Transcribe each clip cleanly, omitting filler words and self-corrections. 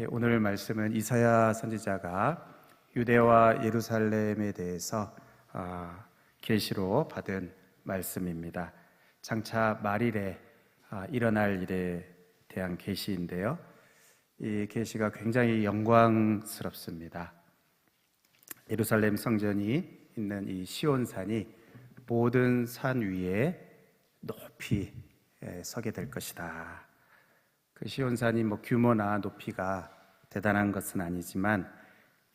오늘 말씀은 이사야 선지자가 유대와 예루살렘에 대해서 계시로 받은 말씀입니다. 장차 말일에 일어날 일에 대한 계시인데요, 이 계시가 굉장히 영광스럽습니다. 예루살렘 성전이 있는 이 시온산이 모든 산 위에 높이 서게 될 것이다. 그 시온산이 규모나 높이가 대단한 것은 아니지만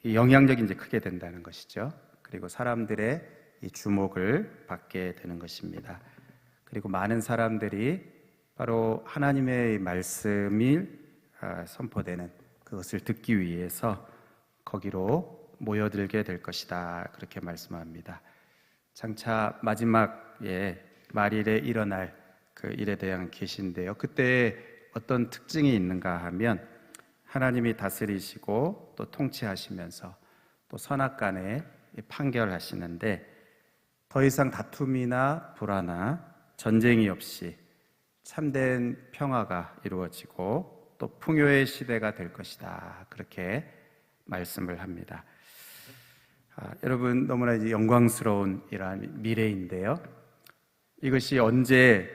이 영향력이 이제 크게 된다는 것이죠. 그리고 사람들의 이 주목을 받게 되는 것입니다. 그리고 많은 사람들이 바로 하나님의 말씀이 선포되는 그것을 듣기 위해서 거기로 모여들게 될 것이다, 그렇게 말씀합니다. 장차 마지막에 말일에 일어날 그 일에 대한 계시인데요, 그때 어떤 특징이 있는가 하면 하나님이 다스리시고 또 통치하시면서 또 선악간에 판결하시는데 더 이상 다툼이나 불화나 전쟁이 없이 참된 평화가 이루어지고 또 풍요의 시대가 될 것이다, 그렇게 말씀을 합니다. 여러분, 너무나 이제 영광스러운 이러한 미래인데요, 이것이 언제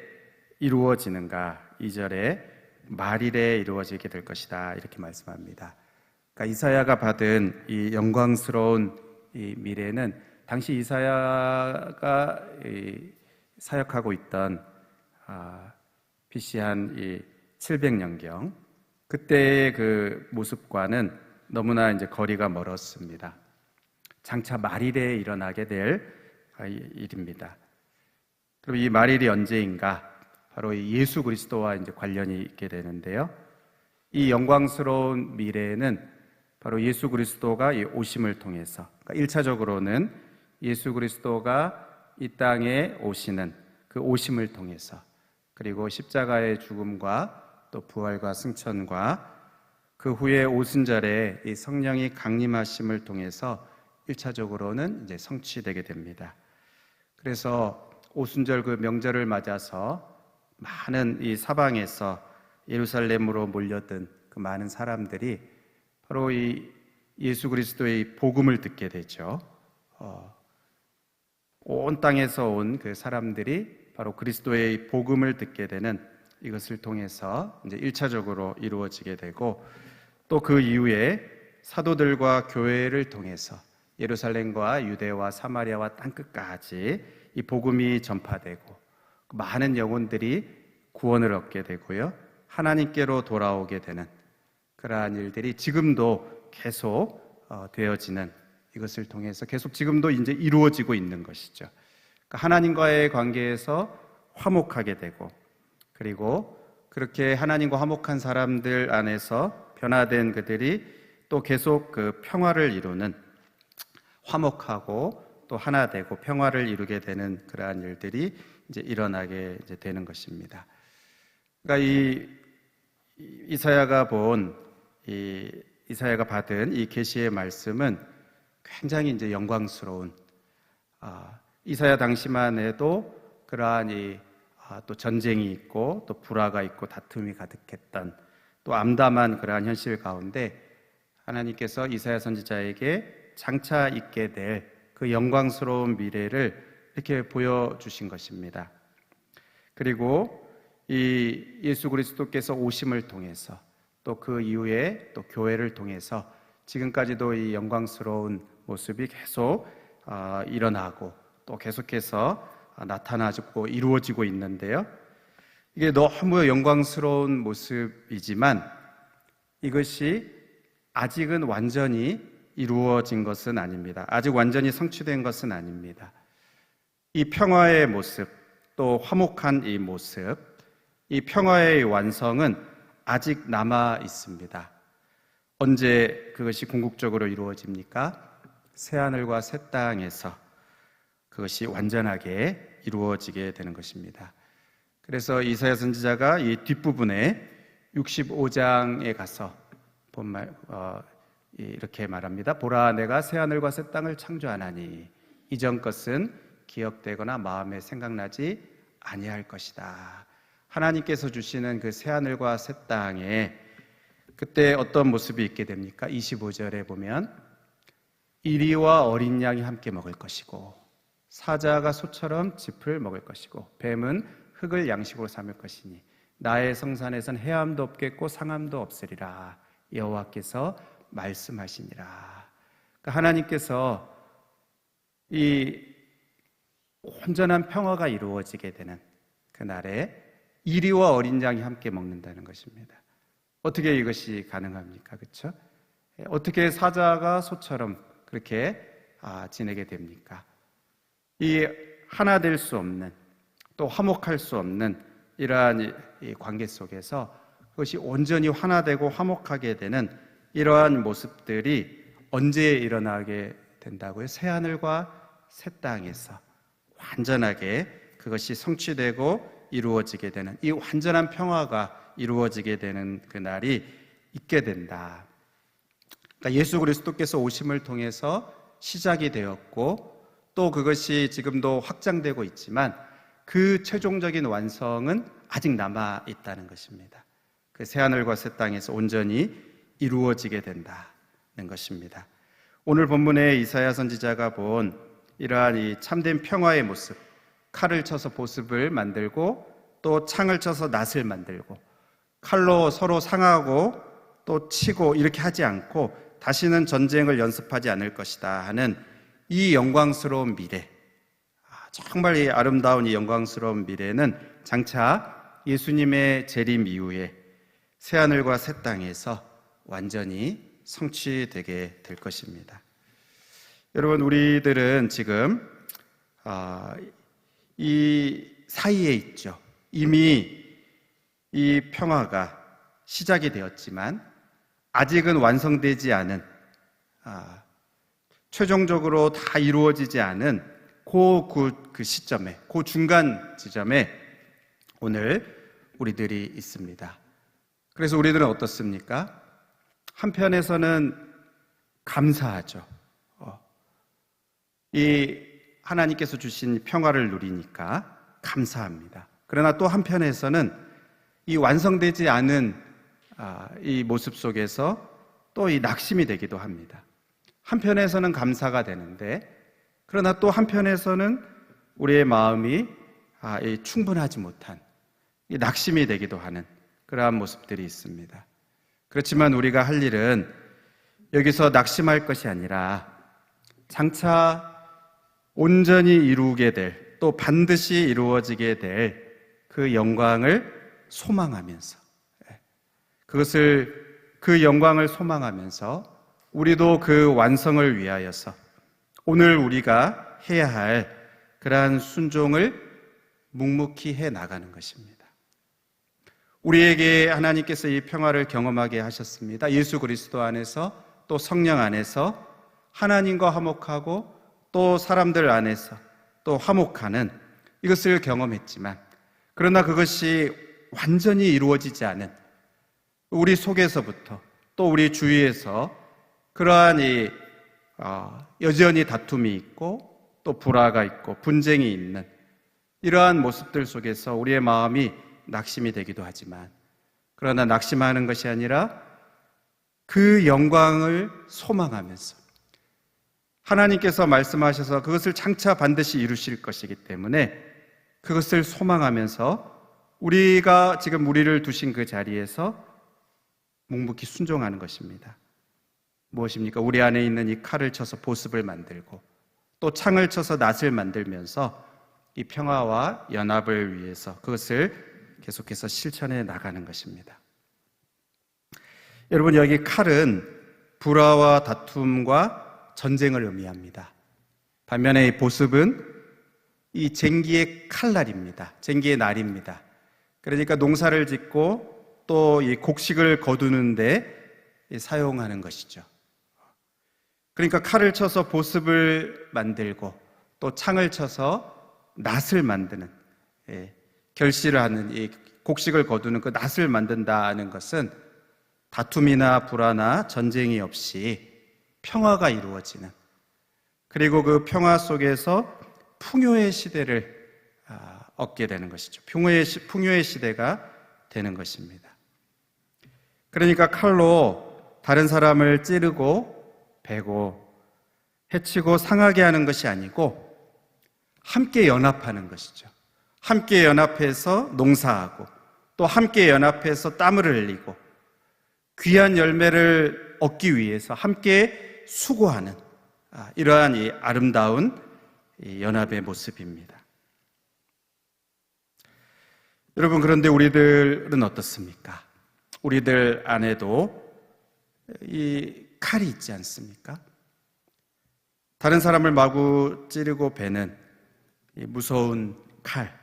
이루어지는가? 2절에 말일에 이루어지게 될 것이다, 이렇게 말씀합니다. 그러니까 이사야가 받은 이 영광스러운 이 미래는 당시 이사야가 사역하고 있던 BC 한 700년경 그때의 그 모습과는 너무나 이제 거리가 멀었습니다. 장차 말일에 일어나게 될 일입니다. 그럼 이 말일이 언제인가? 바로 이 예수 그리스도와 이제 관련이 있게 되는데요, 이 영광스러운 미래는 바로 예수 그리스도가 이 오심을 통해서, 그러니까 1차적으로는 예수 그리스도가 이 땅에 오시는 그 오심을 통해서, 그리고 십자가의 죽음과 또 부활과 승천과 그 후에 오순절에 이 성령이 강림하심을 통해서 1차적으로는 이제 성취되게 됩니다. 그래서 오순절 그 명절을 맞아서 많은 이 사방에서 예루살렘으로 몰려든 그 많은 사람들이 바로 이 예수 그리스도의 복음을 듣게 되죠. 온 땅에서 온 그 사람들이 바로 그리스도의 복음을 듣게 되는 이것을 통해서 이제 1차적으로 이루어지게 되고, 또 그 이후에 사도들과 교회를 통해서 예루살렘과 유대와 사마리아와 땅끝까지 이 복음이 전파되고 많은 영혼들이 구원을 얻게 되고요, 하나님께로 돌아오게 되는 그러한 일들이 지금도 계속 되어지는, 이것을 통해서 계속 지금도 이제 이루어지고 있는 것이죠. 그러니까 하나님과의 관계에서 화목하게 되고, 그리고 그렇게 하나님과 화목한 사람들 안에서 변화된 그들이 또 계속 그 평화를 이루는, 화목하고 또 하나 되고 평화를 이루게 되는 그러한 일들이 이제 일어나게 이제 되는 것입니다. 그러니까 이사야가 받은 이 계시의 말씀은 굉장히 이제 영광스러운, 이사야 당시만 해도 그러한 또 전쟁이 있고 또 불화가 있고 다툼이 가득했던 또 암담한 그러한 현실 가운데 하나님께서 이사야 선지자에게 장차 있게 될 그 영광스러운 미래를 이렇게 보여주신 것입니다. 그리고 이 예수 그리스도께서 오심을 통해서 또 그 이후에 또 교회를 통해서 지금까지도 이 영광스러운 모습이 계속 일어나고 또 계속해서 나타나고 이루어지고 있는데요, 이게 너무 영광스러운 모습이지만 이것이 아직은 완전히 이루어진 것은 아닙니다. 아직 완전히 성취된 것은 아닙니다. 이 평화의 모습, 또 화목한 이 모습, 이 평화의 완성은 아직 남아 있습니다. 언제 그것이 궁극적으로 이루어집니까? 새하늘과 새 땅에서 그것이 완전하게 이루어지게 되는 것입니다. 그래서 이사야 선지자가 이 뒷부분에 65장에 가서 이렇게 말합니다. 보라, 내가 새하늘과 새 땅을 창조하나니 이전 것은 기억되거나 마음에 생각나지 아니할 것이다. 하나님께서 주시는 그 새하늘과 새 땅에 그때 어떤 모습이 있게 됩니까? 25절에 보면 이리와 어린 양이 함께 먹을 것이고 사자가 소처럼 짚을 먹을 것이고 뱀은 흙을 양식으로 삼을 것이니 나의 성산에선 해함도 없겠고 상함도 없으리라 여호와께서 말씀하시니라. 그러니까 하나님께서 이 온전한 평화가 이루어지게 되는 그날에 이리와 어린 양이 함께 먹는다는 것입니다. 어떻게 이것이 가능합니까? 그렇죠? 어떻게 사자가 소처럼 그렇게 지내게 됩니까? 이 하나 될 수 없는, 또 화목할 수 없는 이러한 이 관계 속에서 그것이 온전히 하나 되고 화목하게 되는 이러한 모습들이 언제 일어나게 된다고요? 새하늘과 새 땅에서 완전하게 그것이 성취되고 이루어지게 되는, 이 완전한 평화가 이루어지게 되는 그날이 있게 된다. 그러니까 예수 그리스도께서 오심을 통해서 시작이 되었고 또 그것이 지금도 확장되고 있지만 그 최종적인 완성은 아직 남아 있다는 것입니다. 그 새하늘과 새 땅에서 온전히 이루어지게 된다는 것입니다. 오늘 본문에 이사야 선지자가 본 이러한 이 참된 평화의 모습, 칼을 쳐서 보습을 만들고 또 창을 쳐서 낫을 만들고 칼로 서로 상하고 또 치고 이렇게 하지 않고 다시는 전쟁을 연습하지 않을 것이다 하는 이 영광스러운 미래, 정말 이 아름다운 이 영광스러운 미래는 장차 예수님의 재림 이후에 새하늘과 새 땅에서 완전히 성취되게 될 것입니다. 여러분, 우리들은 지금 이 사이에 있죠. 이미 이 평화가 시작이 되었지만 아직은 완성되지 않은, 최종적으로 다 이루어지지 않은 그 시점에, 그 중간 지점에 오늘 우리들이 있습니다. 그래서 우리들은 어떻습니까? 한편에서는 감사하죠. 이 하나님께서 주신 평화를 누리니까 감사합니다. 그러나 또 한편에서는 이 완성되지 않은 이 모습 속에서 또 이 낙심이 되기도 합니다. 한편에서는 감사가 되는데 그러나 또 한편에서는 우리의 마음이 충분하지 못한 이 낙심이 되기도 하는 그러한 모습들이 있습니다. 그렇지만 우리가 할 일은 여기서 낙심할 것이 아니라 장차 온전히 이루게 될, 또 반드시 이루어지게 될 그 영광을 소망하면서, 그 영광을 소망하면서 우리도 그 완성을 위하여서 오늘 우리가 해야 할 그러한 순종을 묵묵히 해 나가는 것입니다. 우리에게 하나님께서 이 평화를 경험하게 하셨습니다. 예수 그리스도 안에서, 또 성령 안에서 하나님과 화목하고 또 사람들 안에서 또 화목하는 이것을 경험했지만, 그러나 그것이 완전히 이루어지지 않은 우리 속에서부터 또 우리 주위에서 그러한 여전히 다툼이 있고 또 불화가 있고 분쟁이 있는 이러한 모습들 속에서 우리의 마음이 낙심이 되기도 하지만, 그러나 낙심하는 것이 아니라 그 영광을 소망하면서 하나님께서 말씀하셔서 그것을 장차 반드시 이루실 것이기 때문에 그것을 소망하면서 우리가 지금 우리를 두신 그 자리에서 묵묵히 순종하는 것입니다. 무엇입니까? 우리 안에 있는 이 칼을 쳐서 보습을 만들고 또 창을 쳐서 낫을 만들면서 이 평화와 연합을 위해서 그것을 계속해서 실천해 나가는 것입니다. 여러분, 여기 칼은 불화와 다툼과 전쟁을 의미합니다. 반면에 이 보습은 이 쟁기의 칼날입니다. 쟁기의 날입니다. 그러니까 농사를 짓고 또 이 곡식을 거두는데 사용하는 것이죠. 그러니까 칼을 쳐서 보습을 만들고 또 창을 쳐서 낫을 만드는, 결실을 하는 이 곡식을 거두는 그 낫을 만든다는 것은 다툼이나 불화나 전쟁이 없이 평화가 이루어지는, 그리고 그 평화 속에서 풍요의 시대를 얻게 되는 것이죠. 풍요의 시대가 되는 것입니다. 그러니까 칼로 다른 사람을 찌르고 베고 해치고 상하게 하는 것이 아니고 함께 연합하는 것이죠. 함께 연합해서 농사하고 또 함께 연합해서 땀을 흘리고 귀한 열매를 얻기 위해서 함께 수고하는 이러한 이 아름다운 연합의 모습입니다. 여러분, 그런데 우리들은 어떻습니까? 우리들 안에도 이 칼이 있지 않습니까? 다른 사람을 마구 찌르고 베는 이 무서운 칼.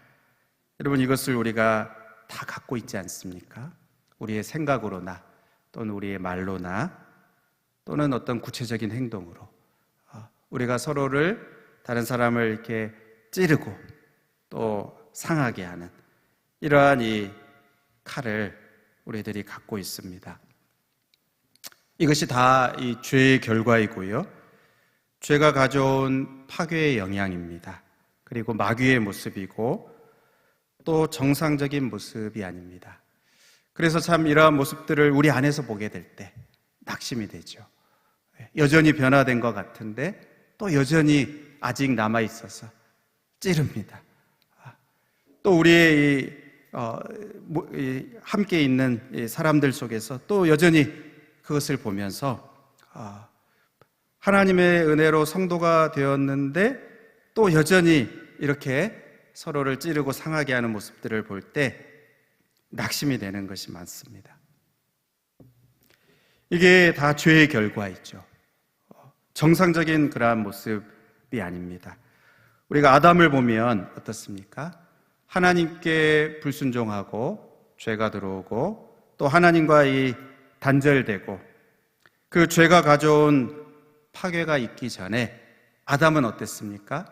여러분, 이것을 우리가 다 갖고 있지 않습니까? 우리의 생각으로나 또는 우리의 말로나 또는 어떤 구체적인 행동으로 우리가 서로를, 다른 사람을 이렇게 찌르고 또 상하게 하는 이러한 이 칼을 우리들이 갖고 있습니다. 이것이 다 이 죄의 결과이고요. 죄가 가져온 파괴의 영향입니다. 그리고 마귀의 모습이고 또 정상적인 모습이 아닙니다. 그래서 참 이러한 모습들을 우리 안에서 보게 될 때 낙심이 되죠. 여전히 변화된 것 같은데 또 여전히 아직 남아있어서 찌릅니다. 또 우리의 함께 있는 사람들 속에서 또 여전히 그것을 보면서 하나님의 은혜로 성도가 되었는데 또 여전히 이렇게 서로를 찌르고 상하게 하는 모습들을 볼 때 낙심이 되는 것이 많습니다. 이게 다 죄의 결과이죠. 정상적인 그러한 모습이 아닙니다. 우리가 아담을 보면 어떻습니까? 하나님께 불순종하고 죄가 들어오고 또 하나님과 이 단절되고 그 죄가 가져온 파괴가 있기 전에 아담은 어땠습니까?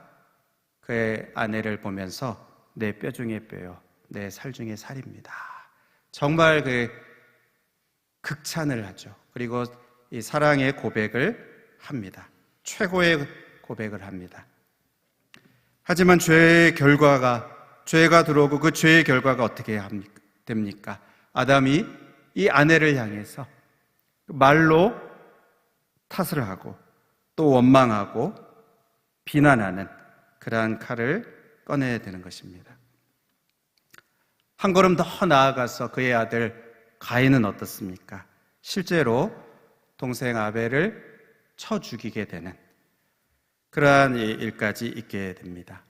그의 아내를 보면서 내 뼈 중에 뼈요, 내 살 중에 살입니다. 정말 그 극찬을 하죠. 그리고 이 사랑의 고백을 합니다. 최고의 고백을 합니다. 하지만 죄의 결과가, 죄가 들어오고 그 죄의 결과가 어떻게 됩니까? 아담이 이 아내를 향해서 말로 탓을 하고 또 원망하고 비난하는 그러한 칼을 꺼내야 되는 것입니다. 한 걸음 더 나아가서 그의 아들 가인은 어떻습니까? 실제로 동생 아벨을 쳐 죽이게 되는 그러한 일까지 있게 됩니다.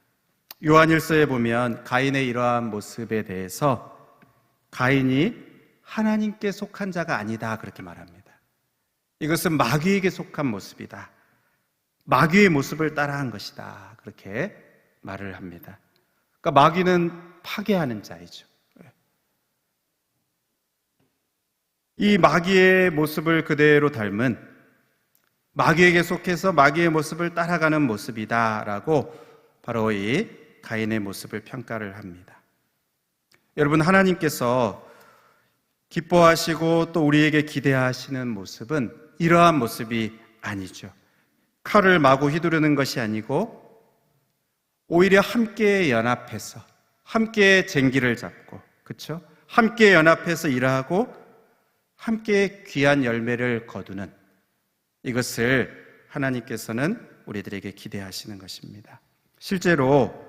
요한일서에 보면 가인의 이러한 모습에 대해서 가인이 하나님께 속한 자가 아니다 그렇게 말합니다. 이것은 마귀에게 속한 모습이다. 마귀의 모습을 따라한 것이다. 그렇게 말을 합니다. 그러니까 마귀는 파괴하는 자이죠. 이 마귀의 모습을 그대로 닮은, 마귀에게 속해서 마귀의 모습을 따라가는 모습이다라고 바로 이 가인의 모습을 평가를 합니다. 여러분, 하나님께서 기뻐하시고 또 우리에게 기대하시는 모습은 이러한 모습이 아니죠. 칼을 마구 휘두르는 것이 아니고 오히려 함께 연합해서 함께 쟁기를 잡고, 그렇죠? 함께 연합해서 일하고 함께 귀한 열매를 거두는, 이것을 하나님께서는 우리들에게 기대하시는 것입니다. 실제로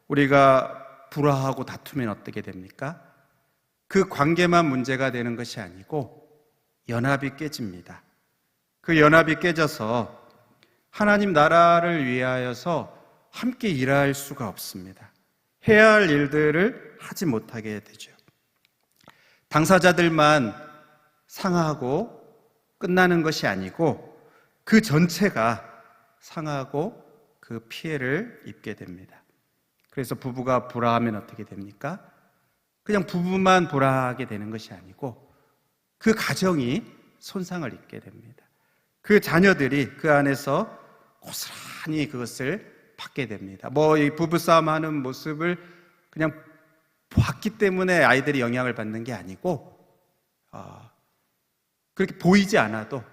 우리가 불화하고 다투면 어떻게 됩니까? 그 관계만 문제가 되는 것이 아니고 연합이 깨집니다. 그 연합이 깨져서 하나님 나라를 위하여서 함께 일할 수가 없습니다. 해야 할 일들을 하지 못하게 되죠. 당사자들만 상하고 끝나는 것이 아니고 그 전체가 상하고 그 피해를 입게 됩니다. 그래서 부부가 불화하면 어떻게 됩니까? 그냥 부부만 불화하게 되는 것이 아니고 그 가정이 손상을 입게 됩니다. 그 자녀들이 그 안에서 고스란히 그것을 받게 됩니다. 이 부부싸움 하는 모습을 그냥 봤기 때문에 아이들이 영향을 받는 게 아니고 그렇게 보이지 않아도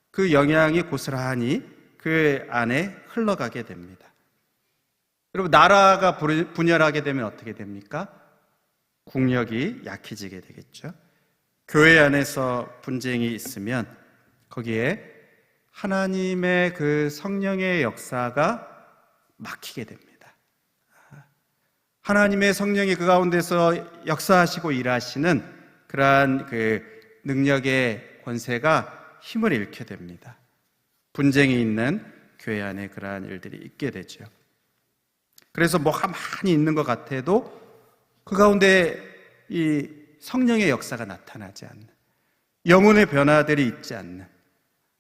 그 영향이 고스란히 그 안에 흘러가게 됩니다. 여러분, 나라가 분열하게 되면 어떻게 됩니까? 국력이 약해지게 되겠죠. 교회 안에서 분쟁이 있으면 거기에 하나님의 그 성령의 역사가 막히게 됩니다. 하나님의 성령이 그 가운데서 역사하시고 일하시는 그러한 그 능력의 권세가 힘을 잃게 됩니다. 분쟁이 있는 교회 안에 그러한 일들이 있게 되죠. 그래서 뭐가 많이 있는 것 같아도 그 가운데 이 성령의 역사가 나타나지 않는, 영혼의 변화들이 있지 않는,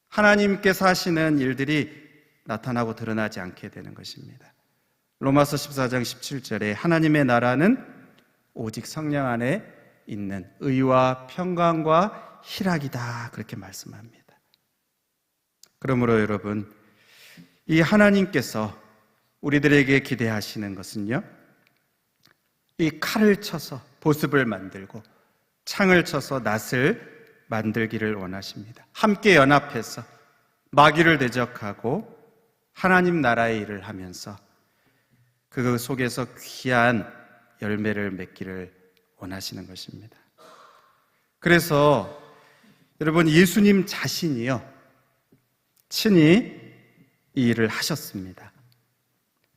하나님께서 하시는 일들이 나타나고 드러나지 않게 되는 것입니다. 로마서 14장 17절에 하나님의 나라는 오직 성령 안에 있는 의와 평강과 희락이다, 그렇게 말씀합니다. 그러므로 여러분, 이 하나님께서 우리들에게 기대하시는 것은요, 이 칼을 쳐서 보습을 만들고 창을 쳐서 낫을 만들기를 원하십니다. 함께 연합해서 마귀를 대적하고 하나님 나라의 일을 하면서 그 속에서 귀한 열매를 맺기를 원하시는 것입니다. 그래서 여러분, 예수님 자신이요, 친히 이 일을 하셨습니다.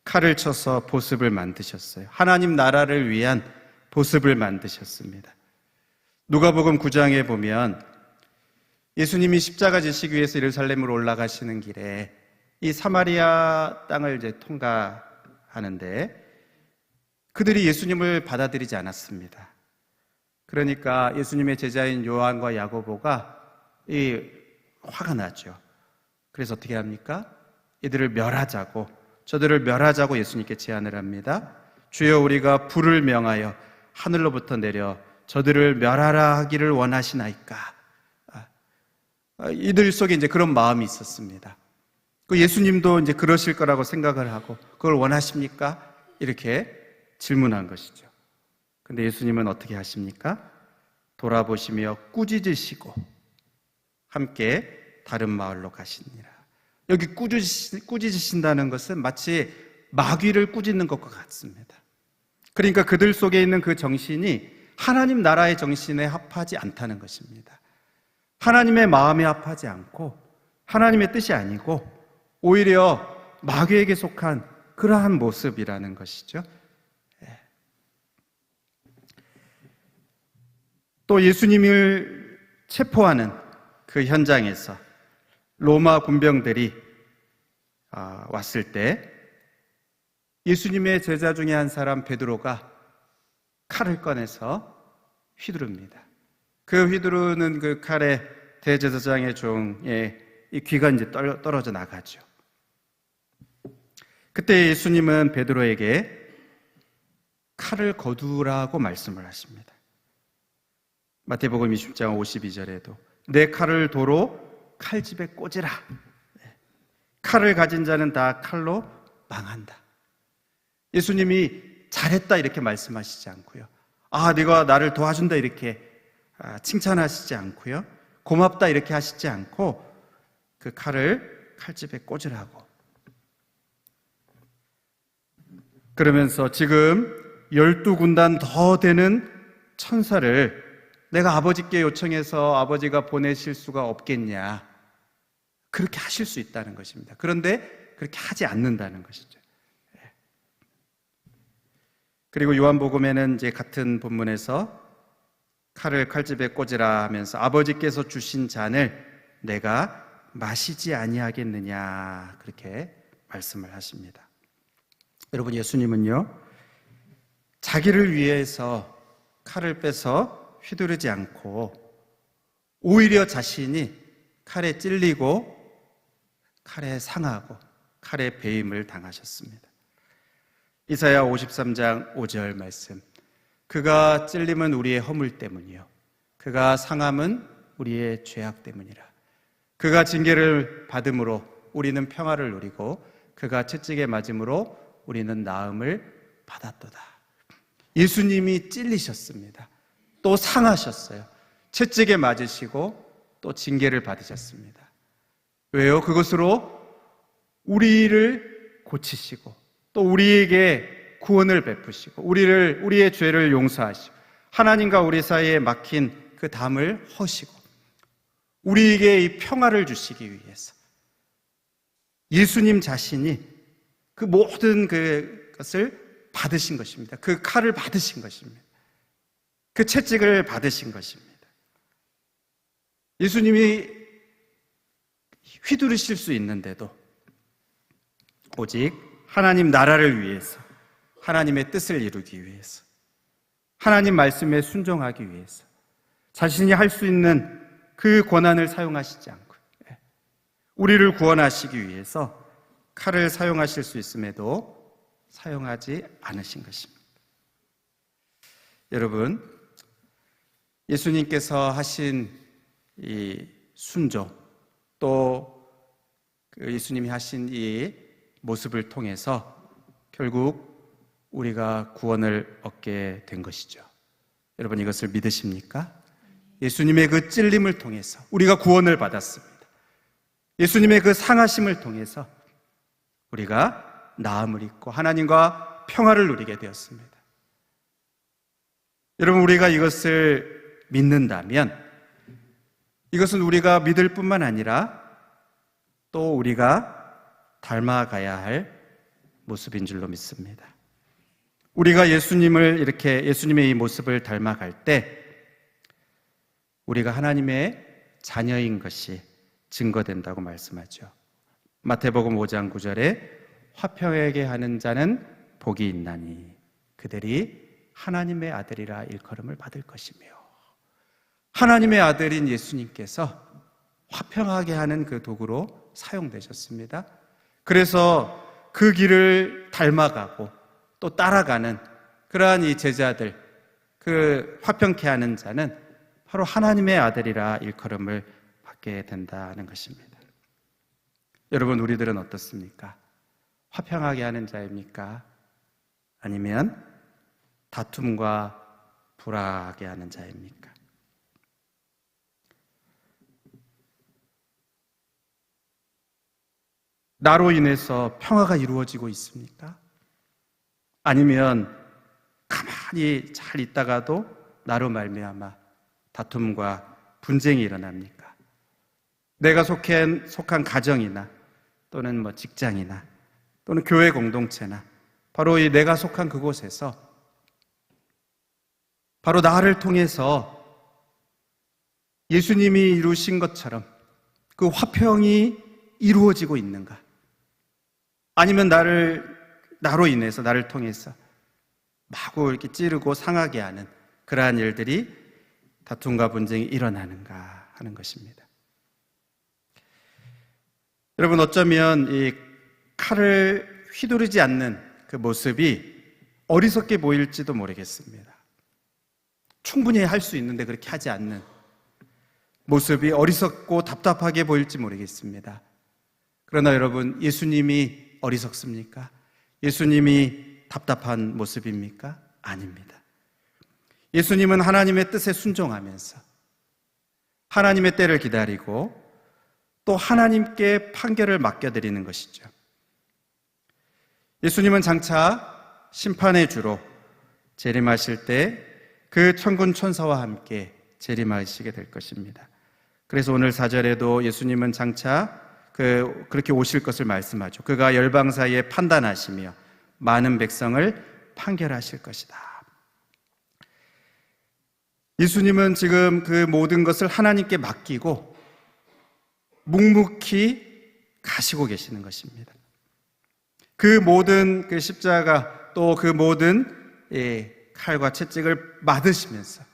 칼을 쳐서 보습을 만드셨어요. 하나님 나라를 위한 보습을 만드셨습니다. 누가복음 9장에 보면 예수님이 십자가 지시기 위해서 예루살렘으로 올라가시는 길에 이 사마리아 땅을 이제 통과하는데 그들이 예수님을 받아들이지 않았습니다. 그러니까 예수님의 제자인 요한과 야고보가 화가 나죠. 그래서 어떻게 합니까? 이들을 멸하자고, 저들을 멸하자고 예수님께 제안을 합니다. 주여, 우리가 불을 명하여 하늘로부터 내려 저들을 멸하라 하기를 원하시나이까? 이들 속에 이제 그런 마음이 있었습니다. 그 예수님도 이제 그러실 거라고 생각을 하고, 그걸 원하십니까? 이렇게 질문한 것이죠. 근데 예수님은 어떻게 하십니까? 돌아보시며 꾸짖으시고 함께 다른 마을로 가시니라. 여기 꾸짖으신다는 것은 마치 마귀를 꾸짖는 것과 같습니다. 그러니까 그들 속에 있는 그 정신이 하나님 나라의 정신에 합하지 않다는 것입니다. 하나님의 마음에 합하지 않고 하나님의 뜻이 아니고 오히려 마귀에게 속한 그러한 모습이라는 것이죠. 또 예수님을 체포하는 그 현장에서 로마 군병들이 왔을 때 예수님의 제자 중에 한 사람 베드로가 칼을 꺼내서 휘두릅니다. 그 휘두르는 그 칼에 대제사장의 종의 이 귀가 이제 떨어져 나가죠. 그때 예수님은 베드로에게 칼을 거두라고 말씀을 하십니다. 마태복음 20장 52절에도 내 칼을 도로 칼집에 꽂으라. 칼을 가진 자는 다 칼로 망한다. 예수님이 잘했다 이렇게 말씀하시지 않고요. 네가 나를 도와준다 이렇게 칭찬하시지 않고요. 고맙다 이렇게 하시지 않고 그 칼을 칼집에 꽂으라고. 그러면서 지금 12군단 더 되는 천사를 내가 아버지께 요청해서 아버지가 보내실 수가 없겠냐. 그렇게 하실 수 있다는 것입니다. 그런데 그렇게 하지 않는다는 것이죠. 그리고 요한복음에는 이제 같은 본문에서 칼을 칼집에 꽂으라 하면서 아버지께서 주신 잔을 내가 마시지 아니하겠느냐 그렇게 말씀을 하십니다. 여러분, 예수님은요 자기를 위해서 칼을 빼서 휘두르지 않고 오히려 자신이 칼에 찔리고 칼에 상하고 칼에 배임을 당하셨습니다. 이사야 53장 5절 말씀, 그가 찔림은 우리의 허물 때문이요 그가 상함은 우리의 죄악 때문이라. 그가 징계를 받음으로 우리는 평화를 누리고 그가 채찍에 맞음으로 우리는 나음을 받았도다. 예수님이 찔리셨습니다. 또 상하셨어요. 채찍에 맞으시고 또 징계를 받으셨습니다. 왜요? 그것으로 우리를 고치시고 또 우리에게 구원을 베푸시고 우리의 죄를 용서하시고 하나님과 우리 사이에 막힌 그 그 담을 허시고 우리에게 이 평화를 주시기 위해서 예수님 자신이 그 모든 그것을 받으신 것입니다. 그 칼을 받으신 것입니다. 그 채찍을 받으신 것입니다. 예수님이 휘두르실 수 있는데도 오직 하나님 나라를 위해서, 하나님의 뜻을 이루기 위해서, 하나님 말씀에 순종하기 위해서 자신이 할 수 있는 그 권한을 사용하시지 않고 우리를 구원하시기 위해서 칼을 사용하실 수 있음에도 사용하지 않으신 것입니다. 여러분, 예수님께서 하신 이 순종, 또 예수님이 하신 이 모습을 통해서 결국 우리가 구원을 얻게 된 것이죠. 여러분, 이것을 믿으십니까? 예수님의 그 찔림을 통해서 우리가 구원을 받았습니다. 예수님의 그 상하심을 통해서 우리가 나음을 입고 하나님과 평화를 누리게 되었습니다. 여러분, 우리가 이것을 믿는다면 이것은 우리가 믿을 뿐만 아니라 또 우리가 닮아가야 할 모습인 줄로 믿습니다. 우리가 예수님의 이 모습을 닮아갈 때 우리가 하나님의 자녀인 것이 증거된다고 말씀하죠. 마태복음 5장 9절에 화평하게 하는 자는 복이 있나니 그들이 하나님의 아들이라 일컬음을 받을 것이며, 하나님의 아들인 예수님께서 화평하게 하는 그 도구로 사용되셨습니다. 그래서 그 길을 닮아가고 또 따라가는 그러한 이 제자들, 그 화평케 하는 자는 바로 하나님의 아들이라 일컬음을 받게 된다는 것입니다. 여러분, 우리들은 어떻습니까? 화평하게 하는 자입니까? 아니면 다툼과 불화하게 하는 자입니까? 나로 인해서 평화가 이루어지고 있습니까? 아니면 가만히 잘 있다가도 나로 말미암아 다툼과 분쟁이 일어납니까? 내가 속한 가정이나 또는 직장이나 또는 교회 공동체나 바로 이 내가 속한 그곳에서 바로 나를 통해서 예수님이 이루신 것처럼 그 화평이 이루어지고 있는가? 아니면 나로 인해서, 나를 통해서 마구 이렇게 찌르고 상하게 하는 그러한 일들이 다툼과 분쟁이 일어나는가 하는 것입니다. 여러분, 어쩌면 이 칼을 휘두르지 않는 그 모습이 어리석게 보일지도 모르겠습니다. 충분히 할 수 있는데 그렇게 하지 않는 모습이 어리석고 답답하게 보일지 모르겠습니다. 그러나 여러분, 예수님이 어리석습니까? 예수님이 답답한 모습입니까? 아닙니다. 예수님은 하나님의 뜻에 순종하면서 하나님의 때를 기다리고 또 하나님께 판결을 맡겨드리는 것이죠. 예수님은 장차 심판의 주로 재림하실 때 그 천군 천사와 함께 재림하시게 될 것입니다. 그래서 오늘 4절에도 예수님은 장차 그렇게 오실 것을 말씀하죠. 그가 열방 사이에 판단하시며 많은 백성을 판결하실 것이다. 예수님은 지금 그 모든 것을 하나님께 맡기고 묵묵히 가시고 계시는 것입니다. 그 모든 그 십자가 또 그 모든 칼과 채찍을 맞으시면서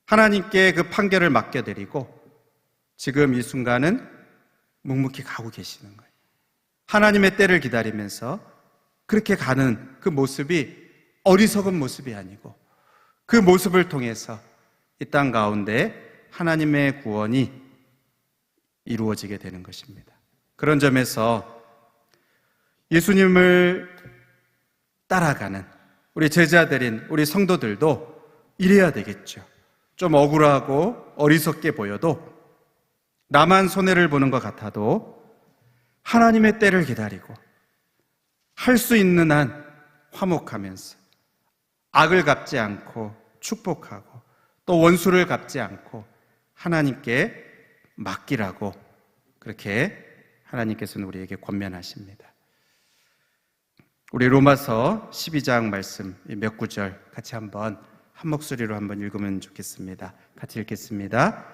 하나님께 그 판결을 맡겨드리고 지금 이 순간은 묵묵히 가고 계시는 거예요. 하나님의 때를 기다리면서 그렇게 가는 그 모습이 어리석은 모습이 아니고 그 모습을 통해서 이 땅 가운데 하나님의 구원이 이루어지게 되는 것입니다. 그런 점에서 예수님을 따라가는 우리 제자들인 우리 성도들도 이래야 되겠죠. 좀 억울하고 어리석게 보여도 나만 손해를 보는 것 같아도 하나님의 때를 기다리고 할 수 있는 한 화목하면서 악을 갚지 않고 축복하고 또 원수를 갚지 않고 하나님께 맡기라고 그렇게 하나님께서는 우리에게 권면하십니다. 우리 로마서 12장 말씀 몇 구절 같이 한번 한 목소리로 한번 읽으면 좋겠습니다. 같이 읽겠습니다.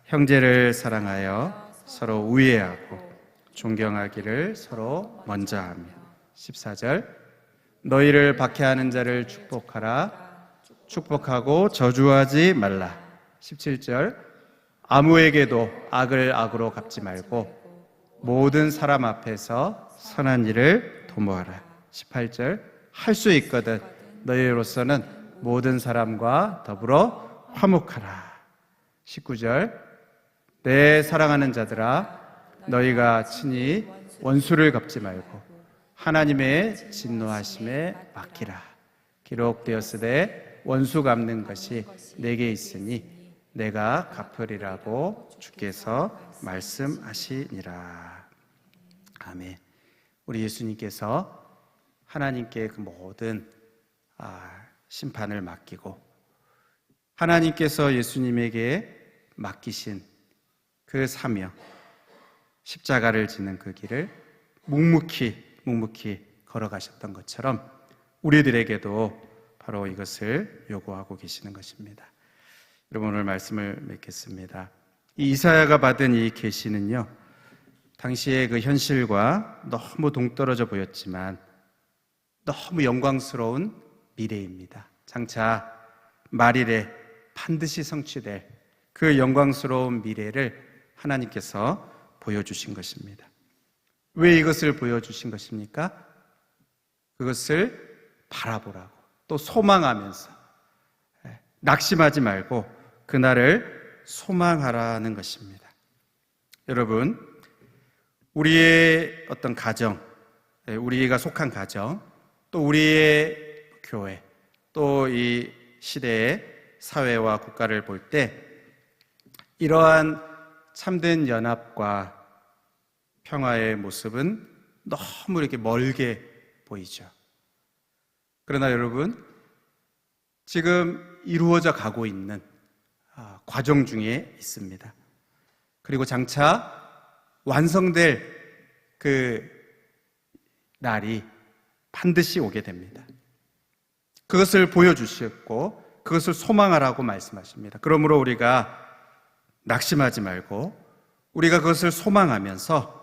형제를 사랑하여 서로 우애하고 존경하기를 서로 먼저 하며. 14절 너희를 박해하는 자를 축복하라. 축복하고 저주하지 말라. 17절 아무에게도 악을 악으로 갚지 말고 모든 사람 앞에서 선한 일을 도모하라. 18절 할 수 있거든 너희로서는 모든 사람과 더불어 화목하라. 19절 내 사랑하는 자들아 너희가 친히 원수를 갚지 말고 하나님의 진노하심에 맡기라. 기록되었으되 원수 갚는 것이 내게 있으니 내가 갚으리라고 주께서 말씀하시니라. 아멘. 우리 예수님께서 하나님께 그 모든 심판을 맡기고 하나님께서 예수님에게 맡기신 그 사명, 십자가를 지는 그 길을 묵묵히 걸어가셨던 것처럼 우리들에게도 바로 이것을 요구하고 계시는 것입니다. 여러분 오늘 말씀을 맺겠습니다. 이 이사야가 받은 이 계시는요, 당시의 그 현실과 너무 동떨어져 보였지만 너무 영광스러운 미래입니다. 장차 말일에 반드시 성취될 그 영광스러운 미래를 하나님께서 보여주신 것입니다. 왜 이것을 보여주신 것입니까? 그것을 바라보라고, 또 소망하면서 낙심하지 말고 그날을 소망하라는 것입니다. 여러분, 우리의 어떤 가정, 우리가 속한 가정, 또 우리의 교회, 또 이 시대의 사회와 국가를 볼 때 이러한 참된 연합과 평화의 모습은 너무 이렇게 멀게 보이죠. 그러나 여러분, 지금 이루어져 가고 있는 과정 중에 있습니다. 그리고 장차 완성될 그 날이 반드시 오게 됩니다. 그것을 보여주셨고 그것을 소망하라고 말씀하십니다. 그러므로 우리가 낙심하지 말고 우리가 그것을 소망하면서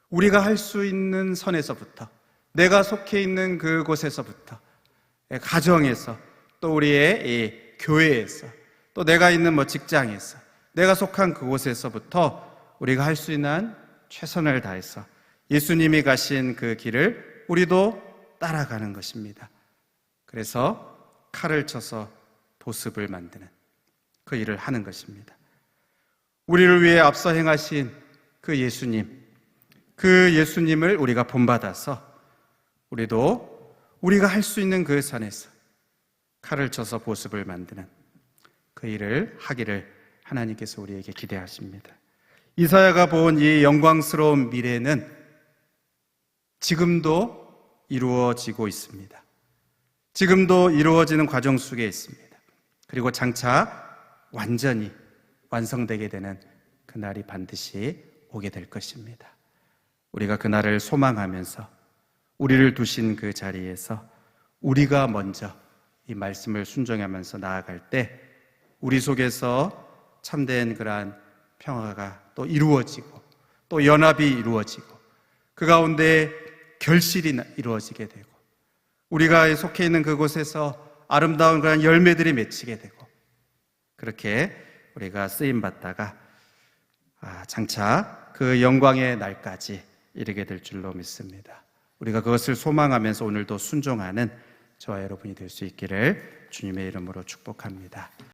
우리가 할 수 있는 선에서부터, 내가 속해 있는 그곳에서부터, 가정에서, 또 우리의 이 교회에서, 또 내가 있는 직장에서, 내가 속한 그곳에서부터 우리가 할 수 있는 최선을 다해서 예수님이 가신 그 길을 우리도 따라가는 것입니다. 그래서 칼을 쳐서 보습을 만드는 그 일을 하는 것입니다. 우리를 위해 앞서 행하신 그 예수님, 그 예수님을 우리가 본받아서 우리도 우리가 할 수 있는 그 선에서 칼을 쳐서 보습을 만드는 그 일을 하기를 하나님께서 우리에게 기대하십니다. 이사야가 본 이 영광스러운 미래는 지금도 이루어지고 있습니다. 지금도 이루어지는 과정 속에 있습니다. 그리고 장차 완전히 완성되게 되는 그날이 반드시 오게 될 것입니다. 우리가 그날을 소망하면서 우리를 두신 그 자리에서 우리가 먼저 이 말씀을 순종하면서 나아갈 때 우리 속에서 참된 그러한 평화가 또 이루어지고 또 연합이 이루어지고 그 가운데 결실이 이루어지게 되고 우리가 속해 있는 그곳에서 아름다운 그런 열매들이 맺히게 되고 그렇게 우리가 쓰임받다가 장차 그 영광의 날까지 이르게 될 줄로 믿습니다. 우리가 그것을 소망하면서 오늘도 순종하는 저와 여러분이 될 수 있기를 주님의 이름으로 축복합니다.